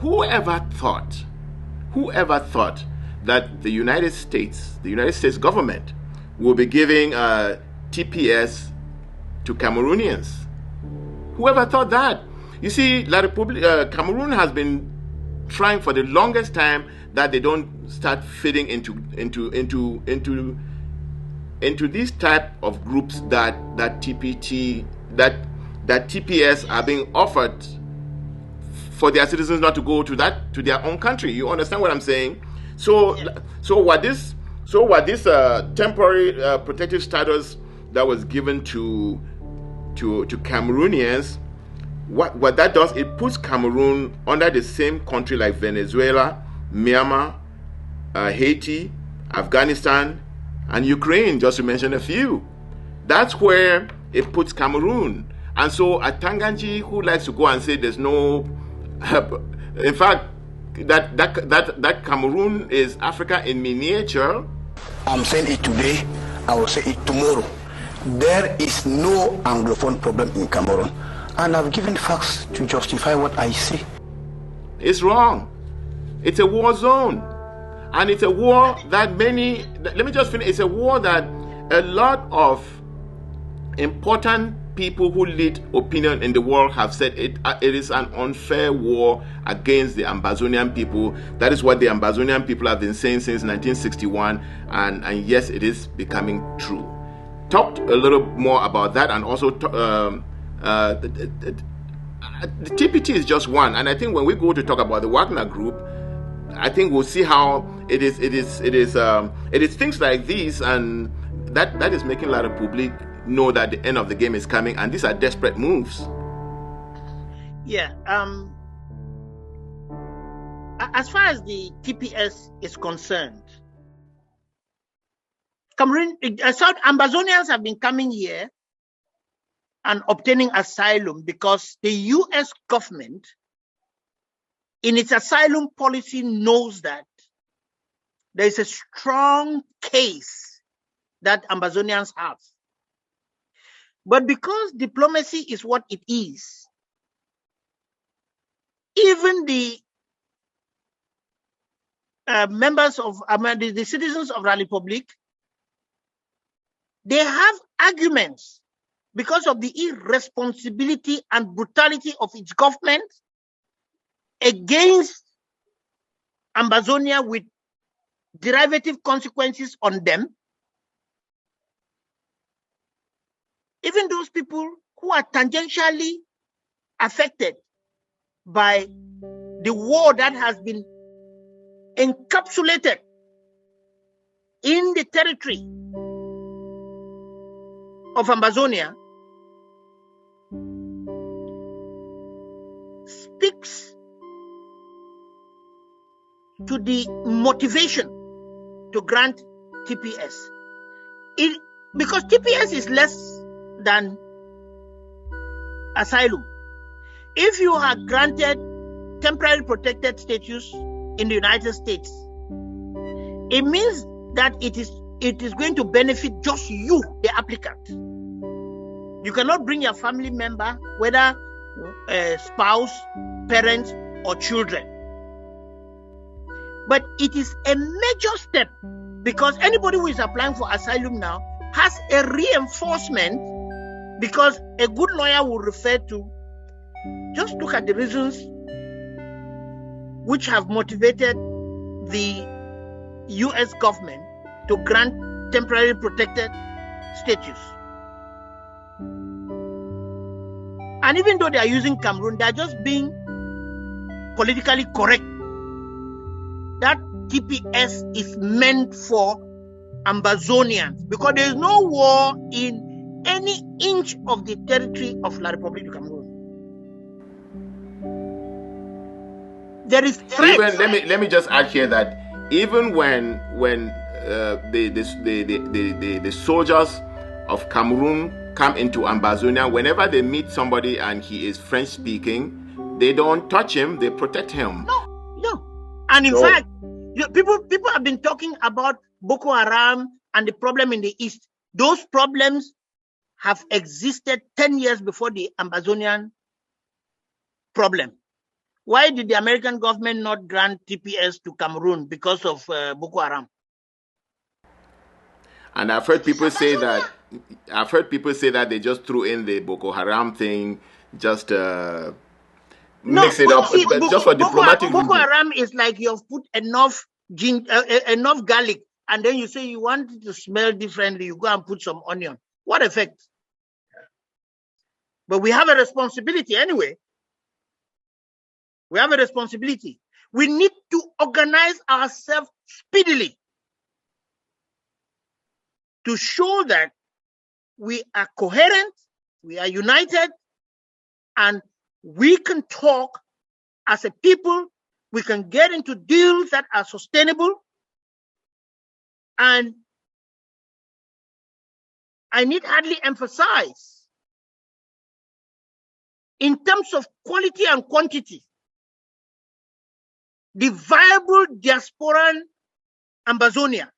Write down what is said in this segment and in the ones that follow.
whoever thought that the United States government will be giving TPS to Cameroonians? Whoever thought that? You see, Cameroon has been trying for the longest time that they don't start fitting into these type of groups that TPS are being offered for their citizens not to go to their own country. You understand what I'm saying? So what this temporary protective status that was given to Cameroonians, what that does, it puts Cameroon under the same country like Venezuela, Myanmar, Haiti, Afghanistan, and Ukraine, just to mention a few. That's where it puts Cameroon. And so a Tanganji who likes to go and say there's no, in fact, that Cameroon is Africa in miniature. I'm saying it today, I will say it tomorrow. There is no Anglophone problem in Cameroon. And I've given facts to justify what I say. It's wrong. It's a war zone. And it's a war that let me just finish. It's a war that a lot of important people who lead opinion in the world have said it is an unfair war against the Ambazonian people. That is what the Ambazonian people have been saying since 1961. And yes, it is becoming true. Talked a little more about that, and also the TPT is just one. And I think when we go to talk about the Wagner Group, I think we'll see how it is things like these, and that is making La République know that the end of the game is coming, and these are desperate moves. Yeah. As far as the TPS is concerned, South Ambazonians have been coming here and obtaining asylum because the U.S. government, in its asylum policy, knows that there is a strong case that Ambazonians have. But because diplomacy is what it is, even the members of the citizens of La République, they have arguments because of the irresponsibility and brutality of its government against Ambazonia, with derivative consequences on them. Even those people who are tangentially affected by the war that has been encapsulated in the territory of Ambazonia, speaks to the motivation to grant TPS. Because TPS is less than asylum. If you are granted temporary protected status in the United States, it means that it is going to benefit just you, the applicant. You cannot bring your family member, whether a spouse, parents, or children. But it is a major step, because anybody who is applying for asylum now has a reinforcement, because a good lawyer will refer to, just look at the reasons which have motivated the U.S. government to grant temporary protected status. And even though they are using Cameroon, they are just being politically correct. That TPS is meant for Ambazonians, because there is no war in any inch of the territory of La République du Cameroon. There is threat. Let me just add here that even when the soldiers of Cameroon come into Ambazonia, whenever they meet somebody and he is French speaking, they don't touch him, they protect him. No. And in fact, people have been talking about Boko Haram and the problem in the east. Those problems have existed 10 years before the Ambazonian problem. Why did the American government not grant TPS to Cameroon because of Boko Haram? And I've heard people say that. I've heard people say that they just threw in the Boko Haram thing, just mix it up, see, just for diplomatic Boko reasons. Haram is like you've put enough enough garlic, and then you say you want it to smell differently. You go and put some onion. What effect? But we have a responsibility anyway. We have a responsibility. We need to organize ourselves speedily to show that we are coherent, we are united, and we can talk as a people. We can get into deals that are sustainable. And I need hardly emphasize, in terms of quality and quantity, the viable diasporan Ambazonia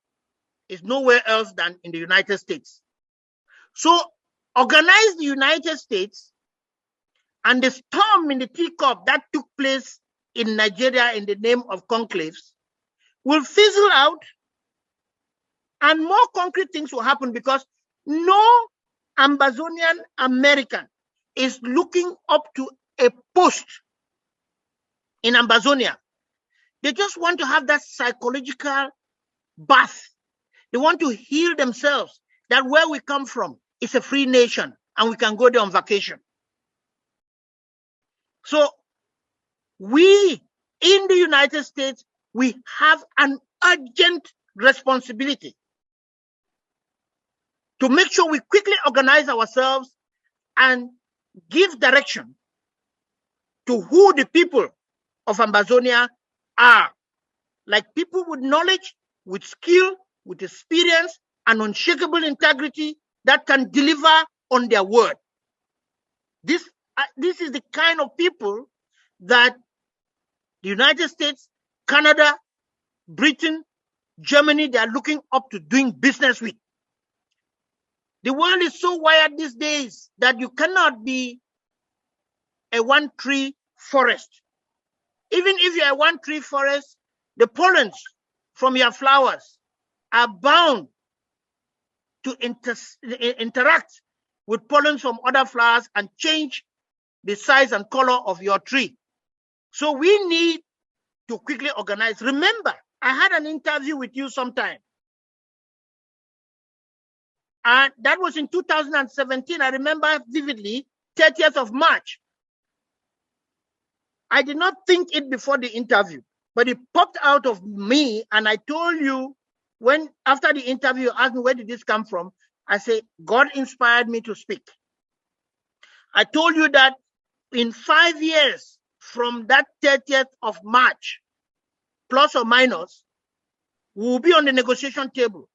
is nowhere else than in the United States. So organize the United States, and the storm in the teacup that took place in Nigeria in the name of conclaves will fizzle out, and more concrete things will happen, because no Ambazonian American is looking up to a post in Ambazonia. They just want to have that psychological bath. They want to heal themselves that where we come from is a free nation and we can go there on vacation. So we in the United States, we have an urgent responsibility to make sure we quickly organize ourselves and give direction to who the people of Ambazonia are. Like people with knowledge, with skill, with experience, and unshakable integrity that can deliver on their word. This is the kind of people that the United States, Canada, Britain, Germany, they are looking up to doing business with. The world is so wired these days that you cannot be a one-tree forest. Even if you're a one-tree forest, the pollens from your flowers are bound to interact with pollens from other flowers and change the size and color of your tree. So we need to quickly organize. Remember, I had an interview with you sometime. And that was in 2017. I remember vividly, 30th of March. I did not think it before the interview, but it popped out of me. And I told you, when after the interview, you asked me, where did this come from? I say, God inspired me to speak. I told you that in 5 years from that 30th of March, plus or minus, we will be on the negotiation table.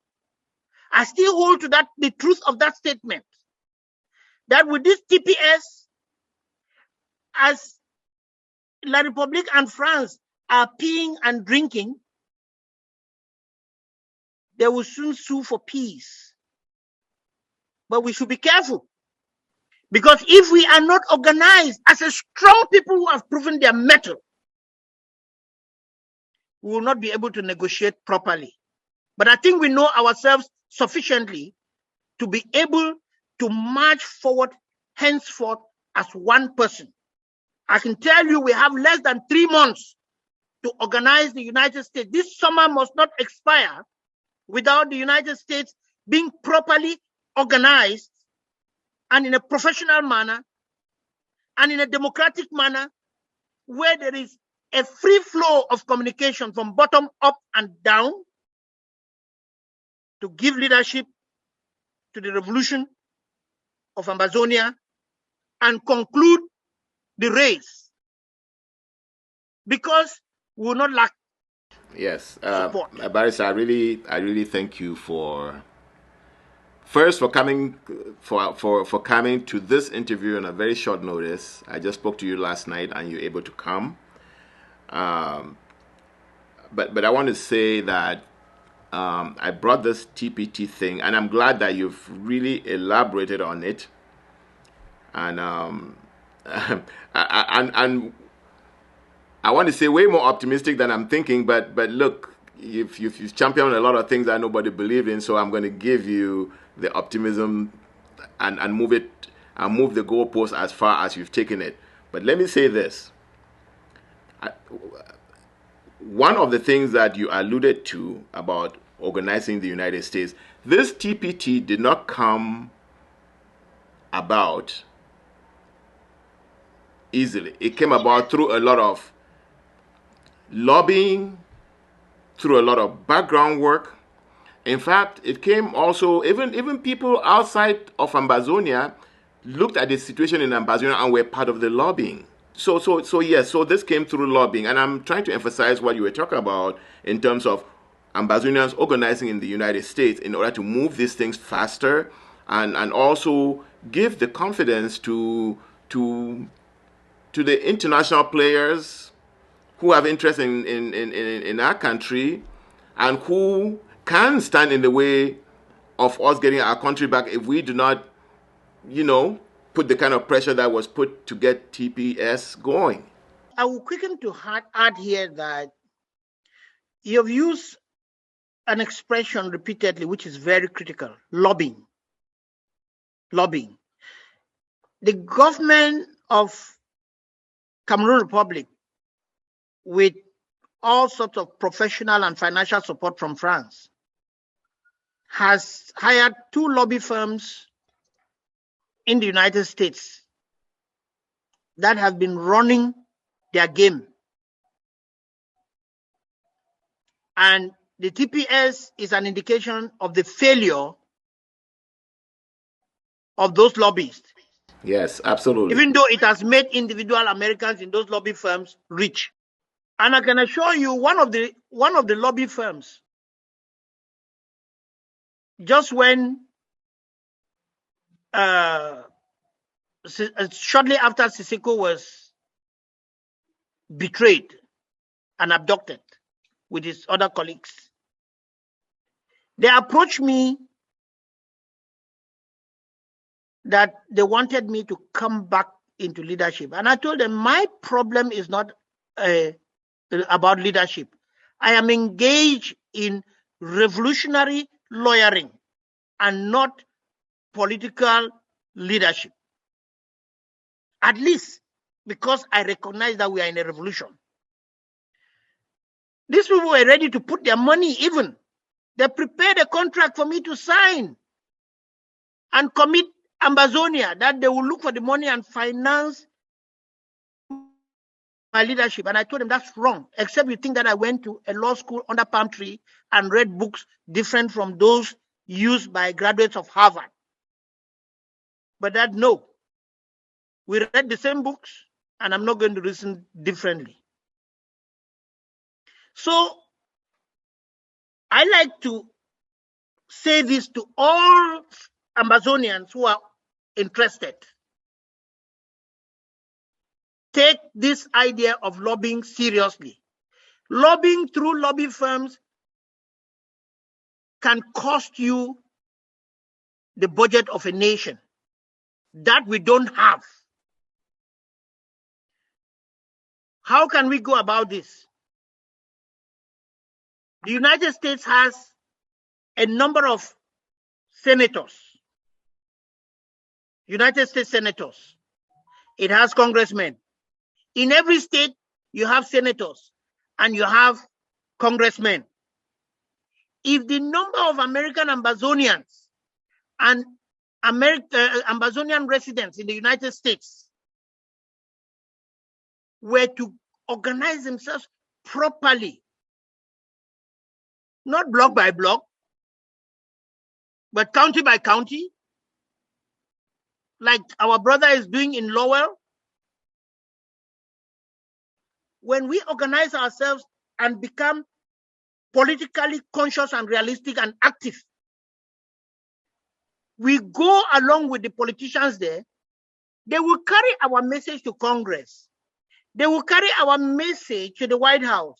I still hold to that, the truth of that statement, that with this TPS, as La République and France are peeing and drinking, they will soon sue for peace. But we should be careful, because if we are not organized as a strong people who have proven their mettle, we will not be able to negotiate properly. But I think we know ourselves sufficiently to be able to march forward henceforth as one person. I can tell you we have less than 3 months to organize the United States. This summer must not expire without the United States being properly organized and in a professional manner and in a democratic manner, where there is a free flow of communication from bottom up and down to give leadership to the revolution of Ambazonia and conclude the race, because we will not lack. Yes, Barrister, I really thank you for first for coming for coming to this interview on a very short notice. I just spoke to you last night and you're able to come. But I want to say that I brought this TPT thing, and I'm glad that you've really elaborated on it. And and I want to say way more optimistic than I'm thinking, but look, you've championed a lot of things that nobody believed in, so I'm going to give you the optimism and move it and move the goalpost as far as you've taken it. But let me say this. One of the things that you alluded to about organizing the United States, this TPT did not come about easily. It came about through a lot of lobbying, through a lot of background work. In fact, it came also, even people outside of Ambazonia looked at the situation in Ambazonia and were part of the lobbying. So yes, so this came through lobbying. And I'm trying to emphasize what you were talking about in terms of Ambazonians organizing in the United States in order to move these things faster and also give the confidence to the international players who have interest in our country and who can stand in the way of us getting our country back if we do not, put the kind of pressure that was put to get TPS going. I will quicken to add here that you have used an expression repeatedly, which is very critical: lobbying. Lobbying. The government of Cameroon Republic, with all sorts of professional and financial support from France, has hired 2 lobby firms in the United States that have been running their game. And the TPS is an indication of the failure of those lobbyists. Yes, absolutely. Even though it has made individual Americans in those lobby firms rich. And I can assure you, one of the lobby firms, just when shortly after Siseko was betrayed and abducted with his other colleagues, they approached me that they wanted me to come back into leadership. And I told them my problem is not about leadership. I am engaged in revolutionary lawyering and not political leadership. At least because I recognize that we are in a revolution. These people were ready to put their money even. They prepared a contract for me to sign and commit Ambazonia that they will look for the money and finance my leadership. And I told them that's wrong, except you think that I went to a law school under palm tree and read books different from those used by graduates of Harvard. But that, no. We read the same books, and I'm not going to reason differently. So I like to say this to all Ambazonians who are interested. Take this idea of lobbying seriously. Lobbying through lobby firms can cost you the budget of a nation that we don't have. How can we go about this? The United States has a number of senators, United States senators. It has congressmen. In every state, you have senators and you have congressmen. If the number of American Ambazonians and Ambazonian residents in the United States were to organize themselves properly, not block by block, but county by county, like our brother is doing in Lowell. When we organize ourselves and become politically conscious and realistic and active, we go along with the politicians there. They will carry our message to Congress. They will carry our message to the White House.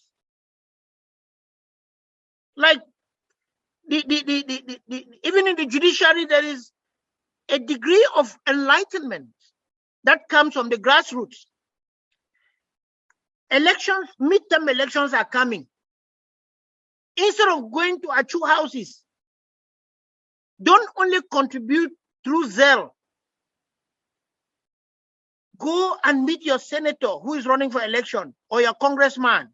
Like even in the judiciary, there is a degree of enlightenment that comes from the grassroots. Elections, midterm elections are coming. Instead of going to Achu houses, don't only contribute through Zelle. Go and meet your senator who is running for election or your congressman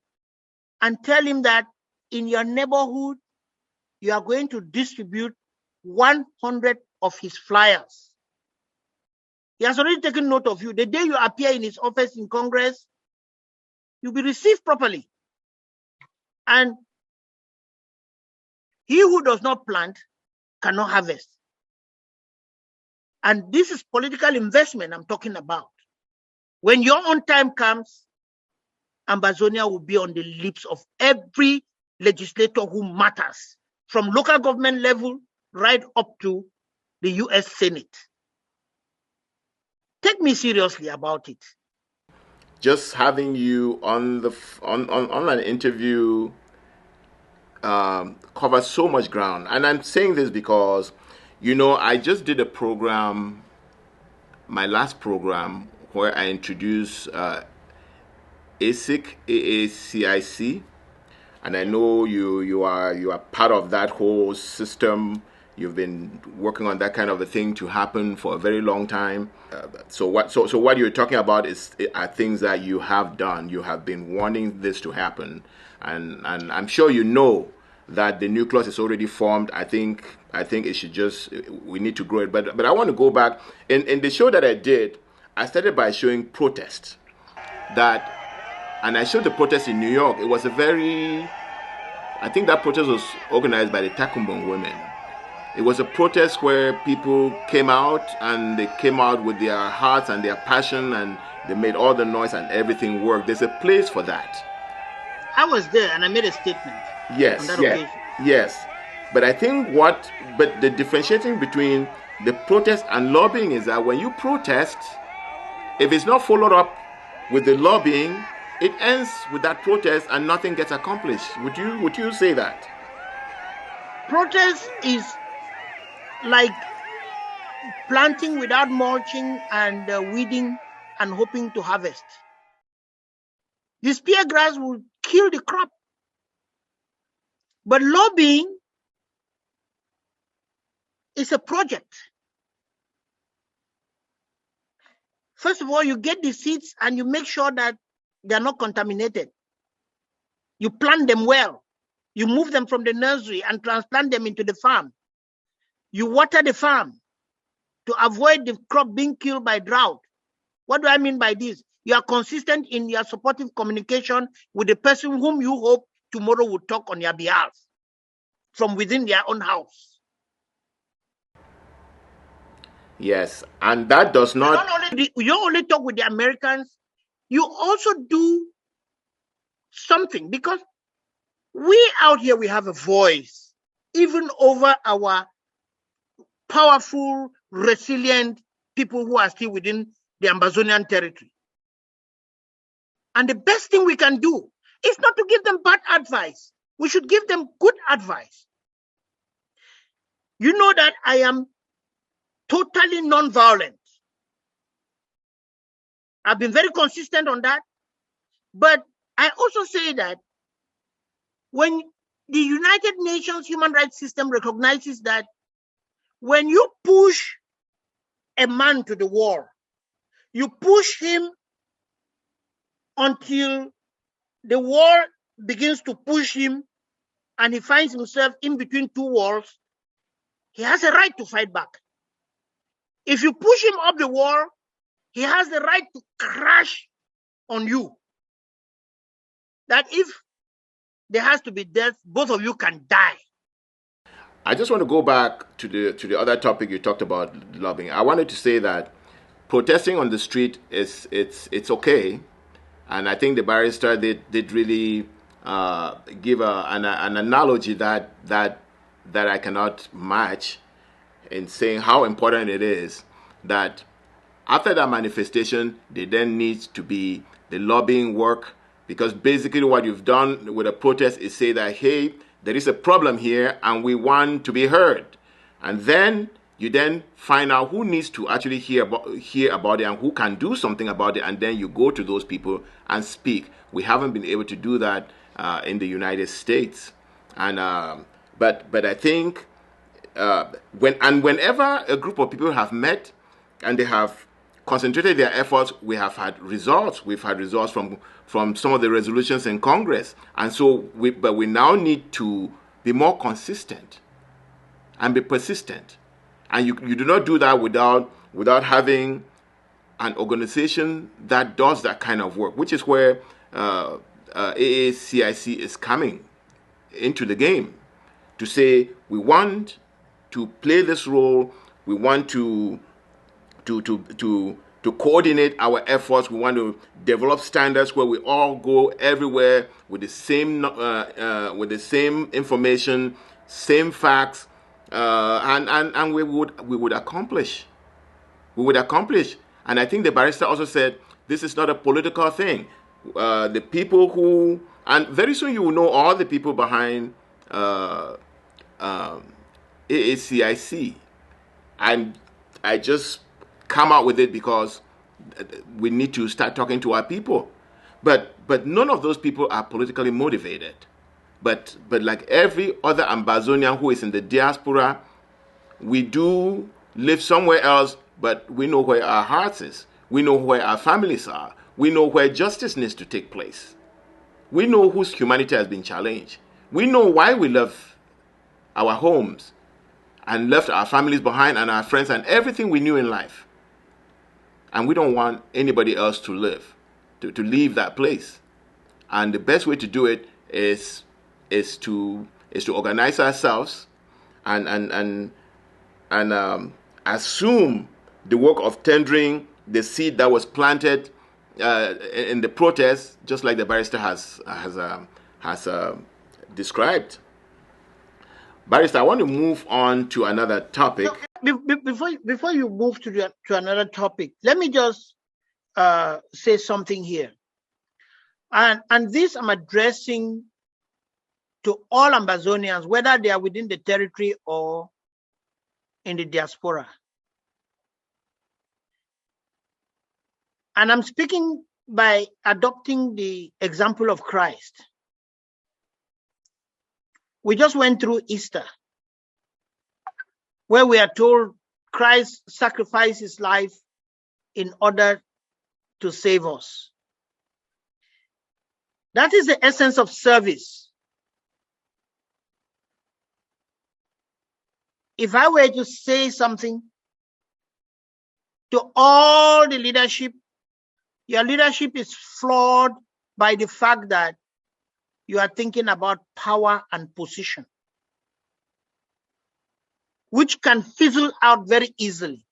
and tell him that in your neighborhood, you are going to distribute 100 of his flyers. He has already taken note of you. The day you appear in his office in Congress, you'll be received properly. And he who does not plant cannot harvest. And this is political investment I'm talking about. When your own time comes, Ambazonia will be on the lips of every legislator who matters, from local government level right up to the US Senate. Take me seriously about it. Just having you on an interview covers so much ground. And I'm saying this because, I just did a program, my last program, where I introduced ASIC, AACIC, and I know you are part of that whole system. You've been working on that kind of a thing to happen for a very long time. So what you're talking about are things that you have done. You have been wanting this to happen, and I'm sure you know that the nucleus is already formed. I think it should we need to grow it. But I want to go back in the show that I did. I started by showing protest and I showed the protest in New York. It was I think that protest was organized by the Takumbon women. It was a protest where people came out, and they came out with their hearts and their passion, and they made all the noise and everything work. There's a place for that. I was there and I made a statement. Yes, yes. But I think the differentiating between the protest and lobbying is that when you protest, if it's not followed up with the lobbying, it ends with that protest and nothing gets accomplished. Would you say that? Protest is like planting without mulching and weeding and hoping to harvest. The spear grass will kill the crop. But lobbying is a project. First of all, you get the seeds and you make sure that they are not contaminated. You plant them well. You move them from the nursery and transplant them into the farm. You water the farm to avoid the crop being killed by drought. What do I mean by this? You are consistent in your supportive communication with the person whom you hope tomorrow will talk on your behalf from within their own house. Yes, and that does not... You only talk with the Americans, you also do something, because we out here, we have a voice, even over our powerful, resilient people who are still within the Ambazonian territory. And the best thing we can do is not to give them bad advice. We should give them good advice. You know that I am totally non-violent. I've been very consistent on that. But I also say that when the United Nations human rights system recognizes that when you push a man to the wall, you push him until the wall begins to push him and he finds himself in between two walls, he has a right to fight back. If you push him up the wall, he has the right to crash on you. That if there has to be death, both of you can die. I just want to go back to the other topic you talked about, lobbying. I wanted to say that protesting on the street it's okay, and I think the barrister did really give an analogy that I cannot match in saying how important it is that after that manifestation, there then needs to be the lobbying work, because basically what you've done with a protest is say that, hey, there is a problem here and we want to be heard. And then you then find out who needs to actually hear about it and who can do something about it, and then you go to those people and speak. We haven't been able to do that in the United States. And but I think whenever a group of people have met and they have concentrated their efforts, we have had results. We've had results from some of the resolutions in Congress. And so but we now need to be more consistent and be persistent. And you do not do that without having an organization that does that kind of work, which is where AACIC is coming into the game to say we want to play this role. We want to coordinate our efforts. We want to develop standards where we all go everywhere with the same information, same facts, and we would accomplish. We would accomplish. And I think the barrister also said this is not a political thing. The people who, and very soon you will know all the people behind AACIC. And I just come out with it because we need to start talking to our people. But none of those people are politically motivated. But like every other Ambazonian who is in the diaspora, we do live somewhere else, but we know where our hearts is. We know where our families are. We know where justice needs to take place. We know whose humanity has been challenged. We know why we left our homes and left our families behind and our friends and everything we knew in life. And we don't want anybody else to leave that place. And the best way to do it is to organize ourselves and assume the work of tendering the seed that was planted in the protest, just like the barrister has described. Barrister, I want to move on to another topic. Before you move to another topic, let me just say something here. And this I'm addressing to all Ambazonians, whether they are within the territory or in the diaspora. And I'm speaking by adopting the example of Christ. We just went through Easter, where we are told Christ sacrificed his life in order to save us. That is the essence of service. If I were to say something to all the leadership, your leadership is flawed by the fact that you are thinking about power and position, which can fizzle out very easily.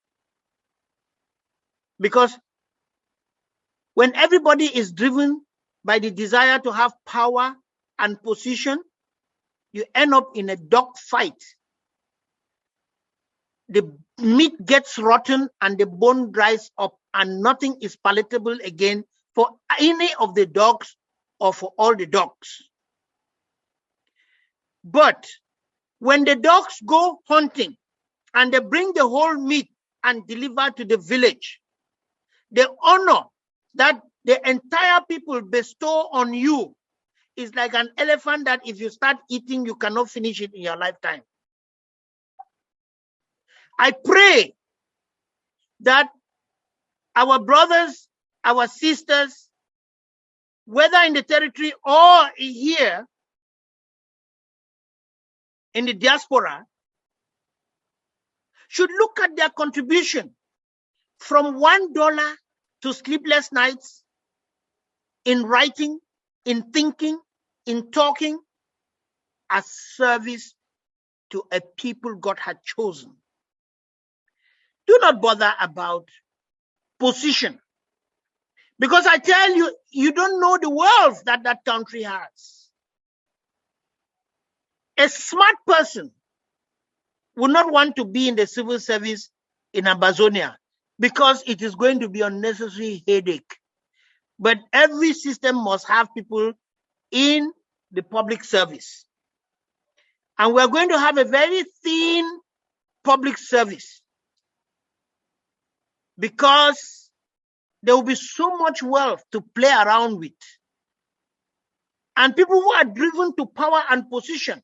Because when everybody is driven by the desire to have power and position, you end up in a dog fight. The meat gets rotten and the bone dries up and nothing is palatable again for any of the dogs or for all the dogs. But when the dogs go hunting and they bring the whole meat and deliver to the village, the honor that the entire people bestow on you is like an elephant that if you start eating, you cannot finish it in your lifetime. I pray that our brothers, our sisters, whether in the territory or here in the diaspora, should look at their contribution from $1 to sleepless nights, in writing, in thinking, in talking, as service to a people God had chosen. Do not bother about position. Because I tell you, you don't know the wealth that that country has. A smart person would not want to be in the civil service in Ambazonia because it is going to be unnecessary headache. But every system must have people in the public service. And we're going to have a very thin public service because there will be so much wealth to play around with And people who are driven to power and position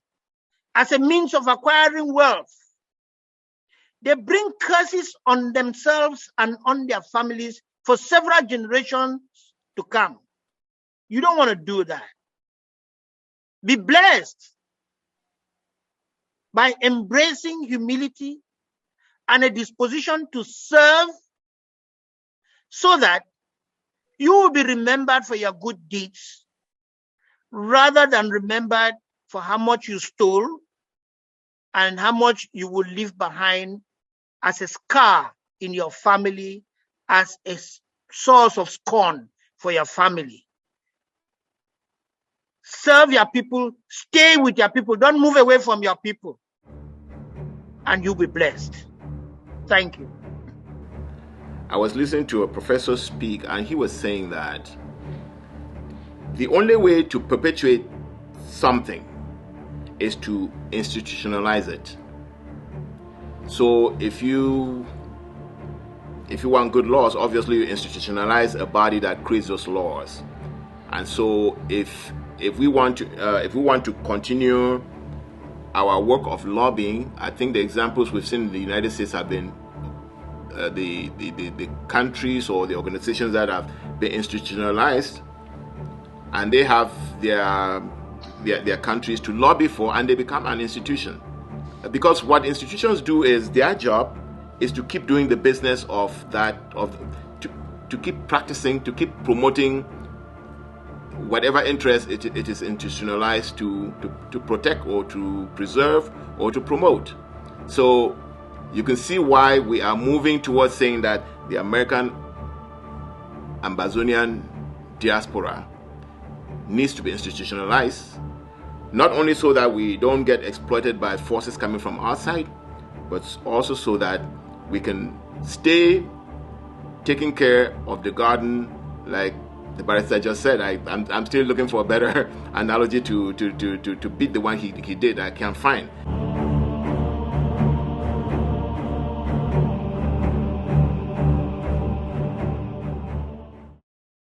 as a means of acquiring wealth, they bring curses on themselves and on their families for several generations to come. You don't want to do that. Be blessed by embracing humility and a disposition to serve, so that you will be remembered for your good deeds rather than remembered for how much you stole and how much you will leave behind as a scar in your family, as a source of scorn for your family. Serve your people, stay with your people, don't move away from your people, and you'll be blessed. Thank you. I was listening to a professor speak, and he was saying that the only way to perpetuate something is to institutionalize it. So if you want good laws, obviously you institutionalize a body that creates those laws. And so if we want to continue our work of lobbying, I think the examples we've seen in the United States have been the countries or the organizations that have been institutionalized, and they have their countries to lobby for, and they become an institution. Because what institutions do is, their job is to keep doing the business to keep practicing, to keep promoting whatever interest it is institutionalized to protect or to preserve or to promote. So you can see why we are moving towards saying that the American Ambazonian diaspora needs to be institutionalized, not only so that we don't get exploited by forces coming from outside, but also so that we can stay taking care of the garden, like the barrister just said. I'm still looking for a better analogy to beat the one he did. I can't find.